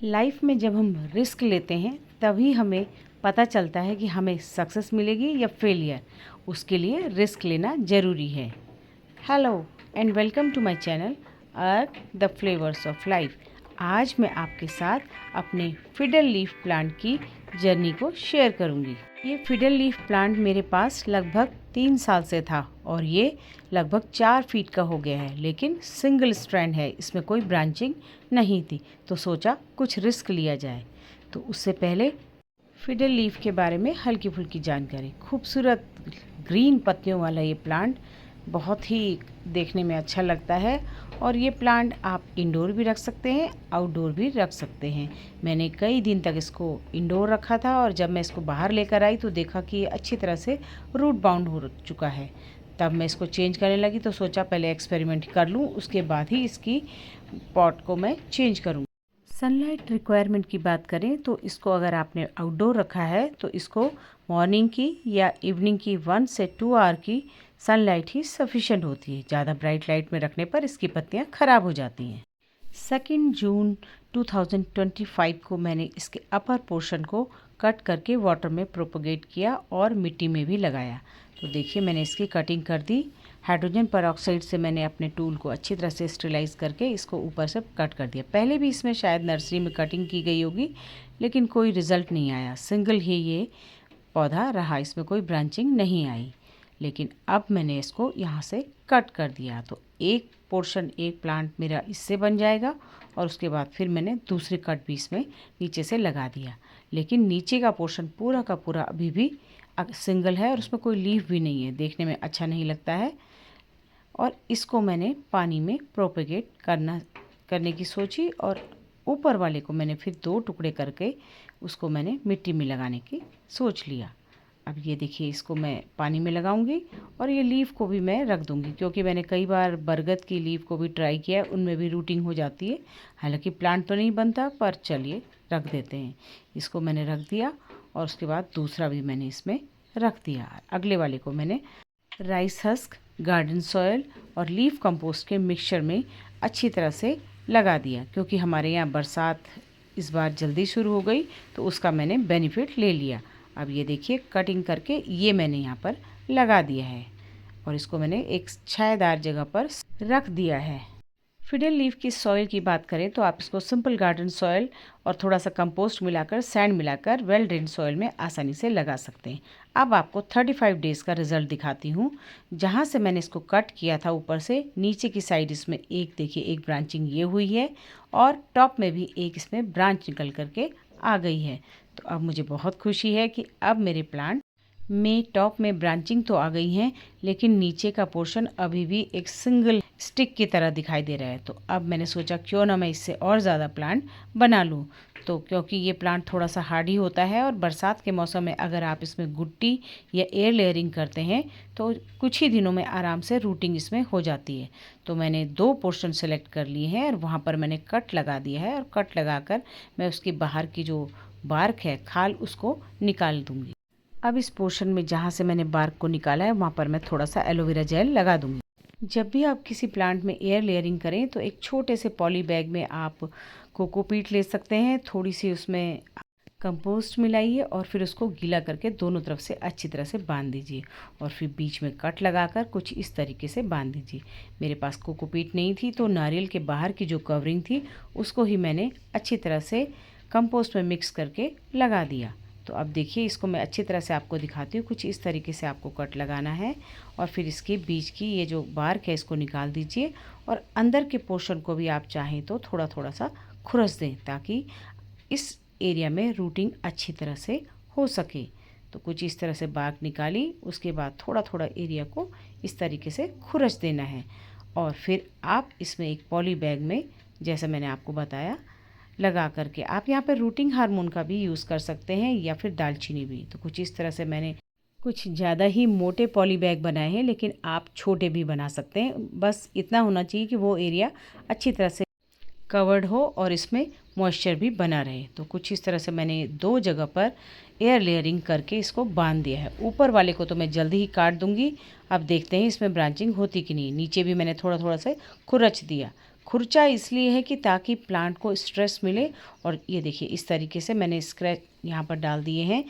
Life में जब हम रिस्क लेते हैं तभी हमें पता चलता है कि हमें सक्सेस मिलेगी या फेलियर। उसके लिए रिस्क लेना ज़रूरी है। Hello and welcome to my channel earth the flavours of life. आज मैं आपके साथ अपने फिडल लीफ प्लांट की जर्नी को शेयर करूंगी। ये फिडल लीफ प्लांट मेरे पास लगभग 3 साल से था और ये लगभग 4 फीट का हो गया है, लेकिन सिंगल स्ट्रैंड है, इसमें कोई ब्रांचिंग नहीं थी। तो सोचा कुछ रिस्क लिया जाए। तो उससे पहले फिडल लीफ के बारे में हल्की फुल्की जानकारी। खूबसूरत ग्रीन पत्तियों वाला ये प्लांट बहुत ही देखने में अच्छा लगता है और ये प्लांट आप इंडोर भी रख सकते हैं, आउटडोर भी रख सकते हैं। मैंने कई दिन तक इसको इंडोर रखा था और जब मैं इसको बाहर लेकर आई तो देखा कि ये अच्छी तरह से रूट बाउंड हो चुका है। तब मैं इसको चेंज करने लगी तो सोचा पहले एक्सपेरिमेंट कर लूँ, उसके बाद ही इसकी पॉट को मैं चेंज करूँ। सनलाइट रिक्वायरमेंट की बात करें तो इसको अगर आपने आउटडोर रखा है तो इसको मॉर्निंग की या इवनिंग की 1 से 2 आवर की सनलाइट ही सफिशेंट होती है। ज़्यादा ब्राइट लाइट में रखने पर इसकी पत्तियां खराब हो जाती हैं। 2 जून 2025 को मैंने इसके अपर पोर्शन को कट करके वाटर में प्रोपोगेट किया और मिट्टी में भी लगाया। तो देखिए मैंने इसकी कटिंग कर दी। हाइड्रोजन पेरोक्साइड से मैंने अपने टूल को अच्छी तरह से स्टेरिलाइज करके इसको ऊपर से कट कर दिया। पहले भी इसमें शायद नर्सरी में कटिंग की गई होगी, लेकिन कोई रिज़ल्ट नहीं आया। सिंगल ही ये पौधा रहा, इसमें कोई ब्रांचिंग नहीं आई। लेकिन अब मैंने इसको यहाँ से कट कर दिया तो एक पोर्शन, एक प्लांट मेरा इससे बन जाएगा और उसके बाद फिर मैंने दूसरी कट भी इसमें नीचे से लगा दिया। लेकिन नीचे का पोर्शन पूरा का पूरा अभी भी सिंगल है और उसमें कोई लीफ भी नहीं है, देखने में अच्छा नहीं लगता है। और इसको मैंने पानी में प्रोपेगेट करने की सोची और ऊपर वाले को मैंने फिर 2 टुकड़े करके उसको मैंने मिट्टी में लगाने की सोच लिया। अब ये देखिए इसको मैं पानी में लगाऊंगी और ये लीफ को भी मैं रख दूंगी, क्योंकि मैंने कई बार बरगद की लीफ को भी ट्राई किया है, उनमें भी रूटिंग हो जाती है। हालांकि प्लांट तो नहीं बनता, पर चलिए रख देते हैं। इसको मैंने रख दिया और उसके बाद दूसरा भी मैंने इसमें रख दिया। अगले वाले को मैंने राइस हस्क, गार्डन सॉयल और लीफ कंपोस्ट के मिक्सचर में अच्छी तरह से लगा दिया, क्योंकि हमारे यहाँ बरसात इस बार जल्दी शुरू हो गई तो उसका मैंने बेनिफिट ले लिया। अब ये देखिए कटिंग करके ये मैंने यहाँ पर लगा दिया है और इसको मैंने एक छायादार जगह पर रख दिया है। फिडल लीफ की सॉइल की बात करें तो आप इसको सिंपल गार्डन सॉइल और थोड़ा सा कंपोस्ट मिलाकर, सैंड मिलाकर वेल ड्रेन सॉइल में आसानी से लगा सकते हैं। अब आपको 35 डेज़ का रिजल्ट दिखाती हूँ। जहाँ से मैंने इसको कट किया था ऊपर से नीचे की साइड इसमें एक देखिए एक ब्रांचिंग ये हुई है और टॉप में भी एक इसमें ब्रांच निकल करके आ गई है। तो अब मुझे बहुत खुशी है कि अब मेरे प्लांट में टॉप में ब्रांचिंग तो आ गई हैं, लेकिन नीचे का पोर्शन अभी भी एक सिंगल स्टिक की तरह दिखाई दे रहा है। तो अब मैंने सोचा क्यों ना मैं इससे और ज़्यादा प्लांट बना लूँ। तो क्योंकि ये प्लांट थोड़ा सा हार्डी होता है और बरसात के मौसम में अगर आप इसमें गुट्टी या एयर लेयरिंग करते हैं तो कुछ ही दिनों में आराम से रूटिंग इसमें हो जाती है। तो मैंने 2 पोर्शन सेलेक्ट कर लिए हैं और वहाँ पर मैंने कट लगा दिया है और कट लगा कर मैं उसकी बाहर की जो बार्क है, खाल, उसको निकाल दूँगी। अब इस पोर्शन में जहाँ से मैंने बार्क को निकाला है वहाँ पर मैं थोड़ा सा एलोवेरा जेल लगा दूँगी। जब भी आप किसी प्लांट में एयर लेयरिंग करें तो एक छोटे से पॉली बैग में आप कोकोपीट ले सकते हैं, थोड़ी सी उसमें कंपोस्ट मिलाइए और फिर उसको गीला करके दोनों तरफ से अच्छी तरह से बांध दीजिए और फिर बीच में कट लगाकर कुछ इस तरीके से बांध दीजिए। मेरे पास कोकोपीट नहीं थी तो नारियल के बाहर की जो कवरिंग थी उसको ही मैंने अच्छी तरह से कंपोस्ट में मिक्स करके लगा दिया। तो अब देखिए इसको मैं अच्छी तरह से आपको दिखाती हूँ। कुछ इस तरीके से आपको कट लगाना है और फिर इसके बीच की ये जो बार्क है इसको निकाल दीजिए और अंदर के पोर्शन को भी आप चाहें तो थोड़ा थोड़ा सा खुरस दें, ताकि इस एरिया में रूटिंग अच्छी तरह से हो सके। तो कुछ इस तरह से बार्क निकाली, उसके बाद थोड़ा थोड़ा एरिया को इस तरीके से खुरस देना है और फिर आप इसमें एक पॉली बैग में, जैसा मैंने आपको बताया, लगा करके आप यहाँ पे रूटिंग हार्मोन का भी यूज़ कर सकते हैं या फिर दालचीनी भी। तो कुछ इस तरह से मैंने कुछ ज़्यादा ही मोटे पॉली बैग बनाए हैं, लेकिन आप छोटे भी बना सकते हैं। बस इतना होना चाहिए कि वो एरिया अच्छी तरह से कवर्ड हो और इसमें मॉइस्चर भी बना रहे। तो कुछ इस तरह से मैंने 2 जगह पर एयर लेयरिंग करके इसको बांध दिया है। ऊपर वाले को तो मैं जल्दी ही काट दूंगी। अब देखते हैं इसमें ब्रांचिंग होती कि नहीं। नीचे भी मैंने थोड़ा थोड़ा सा खुरच दिया। खुरचा इसलिए है कि ताकि प्लांट को स्ट्रेस मिले। और ये देखिए इस तरीके से मैंने स्क्रैच यहाँ पर डाल दिए हैं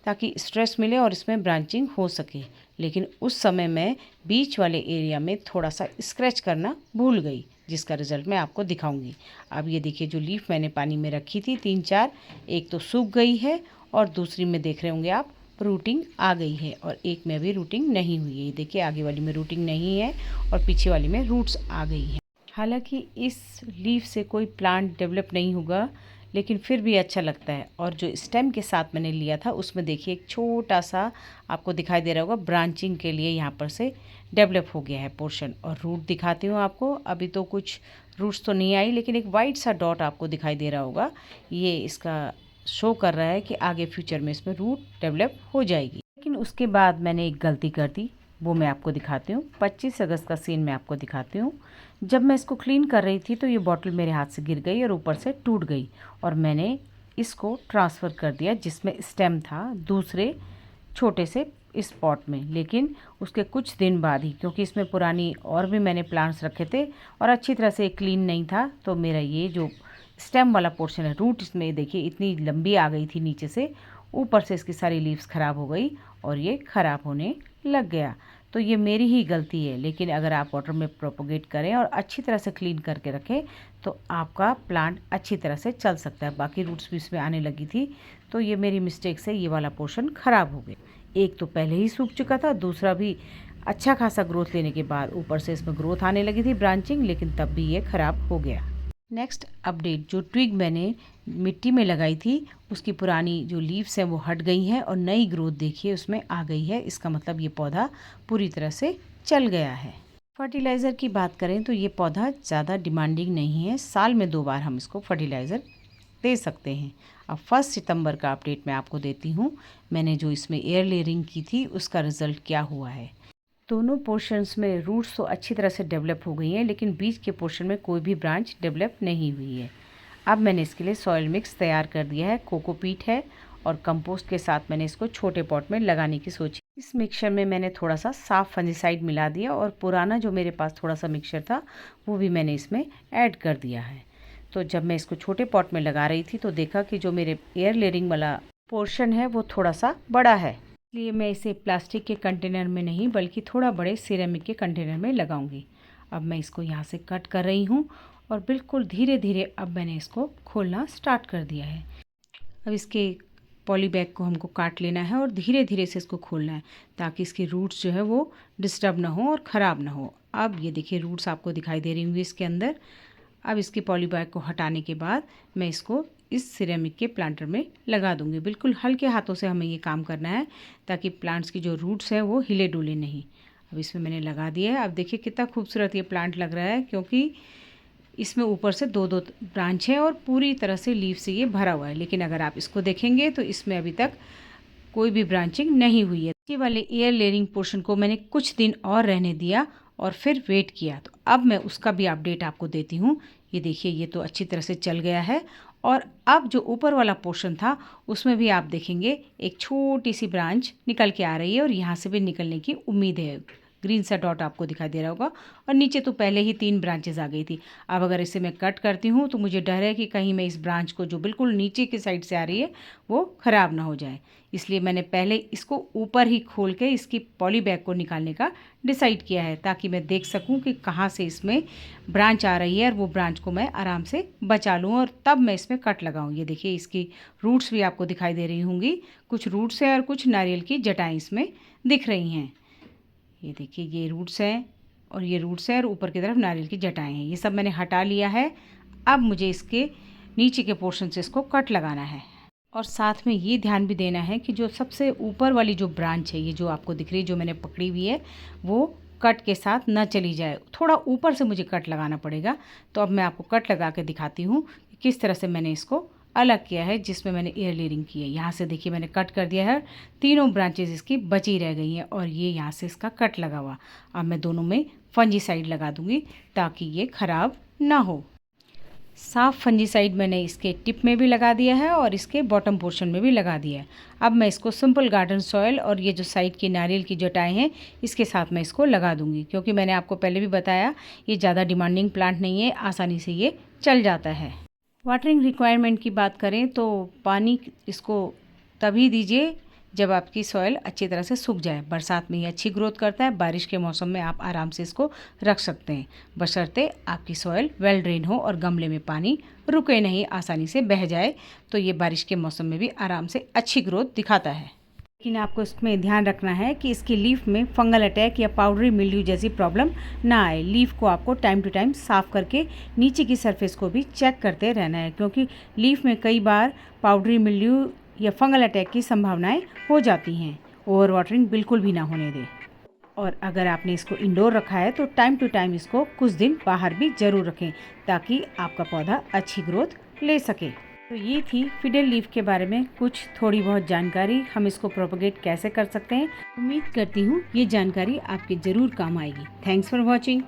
ताकि स्ट्रेस मिले और इसमें ब्रांचिंग हो सके। लेकिन उस समय मैं बीच वाले एरिया में थोड़ा सा स्क्रैच करना भूल गई, जिसका रिज़ल्ट मैं आपको दिखाऊंगी। अब ये देखिए जो लीफ मैंने पानी में रखी थी 3-4, एक तो सूख गई है और दूसरी में देख रहे होंगे आप रूटिंग आ गई है, और एक में अभी रूटिंग नहीं हुई है। देखिए आगे वाली में रूटिंग नहीं है और पीछे वाली में रूट्स आ गई हैं। हालांकि इस लीफ से कोई प्लांट डेवलप नहीं होगा, लेकिन फिर भी अच्छा लगता है। और जो स्टेम के साथ मैंने लिया था उसमें देखिए एक छोटा सा आपको दिखाई दे रहा होगा ब्रांचिंग के लिए यहाँ पर से डेवलप हो गया है पोर्शन। और रूट दिखाती हूँ आपको। अभी तो कुछ रूट्स तो नहीं आई, लेकिन एक वाइट सा डॉट आपको दिखाई दे रहा होगा। ये इसका शो कर रहा है कि आगे फ्यूचर में इसमें रूट डेवलप हो जाएगी। लेकिन उसके बाद मैंने एक गलती कर दी, वो मैं आपको दिखाती हूँ। 25 अगस्त का सीन मैं आपको दिखाती हूँ। जब मैं इसको क्लीन कर रही थी तो ये बॉटल मेरे हाथ से गिर गई और ऊपर से टूट गई, और मैंने इसको ट्रांसफ़र कर दिया जिसमें स्टेम था दूसरे छोटे से इस पॉट में। लेकिन उसके कुछ दिन बाद ही, क्योंकि इसमें पुरानी और भी मैंने प्लांट्स रखे थे और अच्छी तरह से क्लीन नहीं था, तो मेरा ये जो स्टेम वाला पोर्शन है, रूट इसमें देखिए इतनी लंबी आ गई थी नीचे से, ऊपर से इसकी सारी लीव्स ख़राब हो गई और ये ख़राब होने लग गया। तो ये मेरी ही गलती है। लेकिन अगर आप वाटर में प्रोपोगेट करें और अच्छी तरह से क्लीन करके रखें तो आपका प्लांट अच्छी तरह से चल सकता है। बाकी रूट्स भी इसमें आने लगी थी, तो ये मेरी मिस्टेक से ये वाला पोर्शन ख़राब हो गया। एक तो पहले ही सूख चुका था, दूसरा भी अच्छा खासा ग्रोथ लेने के बाद ऊपर से इसमें ग्रोथ आने लगी थी ब्रांचिंग, लेकिन तब भी ये ख़राब हो गया। नेक्स्ट अपडेट, जो ट्विग मैंने मिट्टी में लगाई थी उसकी पुरानी जो लीव्स हैं वो हट गई हैं और नई ग्रोथ देखिए उसमें आ गई है। इसका मतलब ये पौधा पूरी तरह से चल गया है। फर्टिलाइज़र की बात करें तो ये पौधा ज़्यादा डिमांडिंग नहीं है, साल में 2 बार हम इसको फर्टिलाइज़र दे सकते हैं। अब 1 सितंबर का अपडेट मैं आपको देती हूँ। मैंने जो इसमें एयर लेयरिंग की थी उसका रिज़ल्ट क्या हुआ है। दोनों पोर्शंस में रूट्स तो अच्छी तरह से डेवलप हो गई हैं, लेकिन बीच के पोर्शन में कोई भी ब्रांच डेवलप नहीं हुई है। अब मैंने इसके लिए सॉइल मिक्स तैयार कर दिया है, कोकोपीट है और कंपोस्ट के साथ मैंने इसको छोटे पॉट में लगाने की सोची। इस मिक्सचर में मैंने थोड़ा सा साफ फंजीसाइड मिला दिया और पुराना जो मेरे पास थोड़ा सा मिक्सचर था वो भी मैंने इसमें ऐड कर दिया है। तो जब मैं इसको छोटे पॉट में लगा रही थी तो देखा कि जो मेरे एयर लेयरिंग वाला पोर्शन है वो थोड़ा सा बड़ा है, इसलिए मैं इसे प्लास्टिक के कंटेनर में नहीं बल्कि थोड़ा बड़े सिरेमिक के कंटेनर में लगाऊंगी। अब मैं इसको यहाँ से कट कर रही हूँ और बिल्कुल धीरे धीरे अब मैंने इसको खोलना स्टार्ट कर दिया है। अब इसके पॉली बैग को हमको काट लेना है और धीरे धीरे से इसको खोलना है ताकि इसकी रूट्स जो है वो डिस्टर्ब ना हो और ख़राब ना हो। अब ये देखिए रूट्स आपको दिखाई दे रही होंगी इसके अंदर। अब इसकी पॉली बैग को हटाने के बाद मैं इसको इस सिरेमिक के प्लांटर में लगा दूंगी। बिल्कुल हल्के हाथों से हमें ये काम करना है ताकि प्लांट्स की जो रूट्स हैं वो हिले डुले नहीं। अब इसमें मैंने लगा दिया है। अब देखिए कितना खूबसूरत ये प्लांट लग रहा है, क्योंकि इसमें ऊपर से 2-2 ब्रांच है और पूरी तरह से लीफ से ये भरा हुआ है। लेकिन अगर आप इसको देखेंगे तो इसमें अभी तक कोई भी ब्रांचिंग नहीं हुई है। ये वाले एयर लेयरिंग पोर्शन को मैंने कुछ दिन और रहने दिया और फिर वेट किया, तो अब मैं उसका भी अपडेट आपको देती हूँ। ये देखिए ये तो अच्छी तरह से चल गया है और अब जो ऊपर वाला पोर्शन था उसमें भी आप देखेंगे एक छोटी सी ब्रांच निकल के आ रही है और यहाँ से भी निकलने की उम्मीद है। ग्रीन सा डॉट आपको दिखाई दे रहा होगा और नीचे तो पहले ही 3 ब्रांचेस आ गई थी। अब अगर इसे मैं कट करती हूँ तो मुझे डर है कि कहीं मैं इस ब्रांच को जो बिल्कुल नीचे की साइड से आ रही है वो ख़राब ना हो जाए, इसलिए मैंने पहले इसको ऊपर ही खोल के इसकी पॉली बैग को निकालने का डिसाइड किया है ताकि मैं देख सकूं कि कहाँ से इसमें ब्रांच आ रही है और वो ब्रांच को मैं आराम से बचा लूँ और तब मैं इसमें कट लगाऊं। ये देखिए इसकी रूट्स भी आपको दिखाई दे रही होंगी, कुछ रूट्स है और कुछ नारियल की जटाएँ इसमें दिख रही हैं। ये देखिए ये रूट्स हैं और ये रूट्स हैं और ऊपर की तरफ नारियल की जटाएँ हैं। ये सब मैंने हटा लिया है। अब मुझे इसके नीचे के पोर्शन से इसको कट लगाना है और साथ में ये ध्यान भी देना है कि जो सबसे ऊपर वाली जो ब्रांच है, ये जो आपको दिख रही है जो मैंने पकड़ी हुई है, वो कट के साथ न चली जाए। थोड़ा ऊपर से मुझे कट लगाना पड़ेगा। तो अब मैं आपको कट लगा के दिखाती हूँ कि किस तरह से मैंने इसको अलग किया है जिसमें मैंने एयर लेयरिंग की है। यहाँ से देखिए मैंने कट कर दिया है, तीनों ब्रांचेज इसकी बची रह गई हैं और ये यहाँ से इसका कट लगा हुआ। अब मैं दोनों में फंजीसाइड लगा दूँगी ताकि ये ख़राब ना हो। साफ फंजीसाइड मैंने इसके टिप में भी लगा दिया है और इसके बॉटम पोर्शन में भी लगा दिया है। अब मैं इसको सिंपल गार्डन सॉइल और ये जो साइड की नारियल की जटाएँ हैं इसके साथ मैं इसको लगा दूंगी, क्योंकि मैंने आपको पहले भी बताया ये ज़्यादा डिमांडिंग प्लांट नहीं है, आसानी से ये चल जाता है। वाटरिंग रिक्वायरमेंट की बात करें तो पानी इसको तभी दीजिए जब आपकी सॉइल अच्छी तरह से सूख जाए। बरसात में ये अच्छी ग्रोथ करता है, बारिश के मौसम में आप आराम से इसको रख सकते हैं, बशर्ते आपकी सॉइल वेल ड्रेन हो और गमले में पानी रुके नहीं, आसानी से बह जाए, तो ये बारिश के मौसम में भी आराम से अच्छी ग्रोथ दिखाता है। लेकिन आपको इसमें ध्यान रखना है कि इसकी लीफ में फंगल अटैक या पाउडरी मिल्ड्यू जैसी प्रॉब्लम ना आए। लीफ को आपको टाइम टू टाइम साफ़ करके नीचे की सरफेस को भी चेक करते रहना है, क्योंकि लीफ में कई बार पाउडरी मिल्ड्यू या फंगल अटैक की संभावनाएं हो जाती हैं। ओवर वाटरिंग बिल्कुल भी ना होने दें। और अगर आपने इसको इंडोर रखा है तो टाइम टू टाइम इसको कुछ दिन बाहर भी ज़रूर रखें, ताकि आपका पौधा अच्छी ग्रोथ ले सके। तो ये थी फिडल लीफ के बारे में कुछ थोड़ी बहुत जानकारी, हम इसको प्रोपगेट कैसे कर सकते हैं। उम्मीद करती हूँ ये जानकारी आपके ज़रूर काम आएगी। Thanks for watching.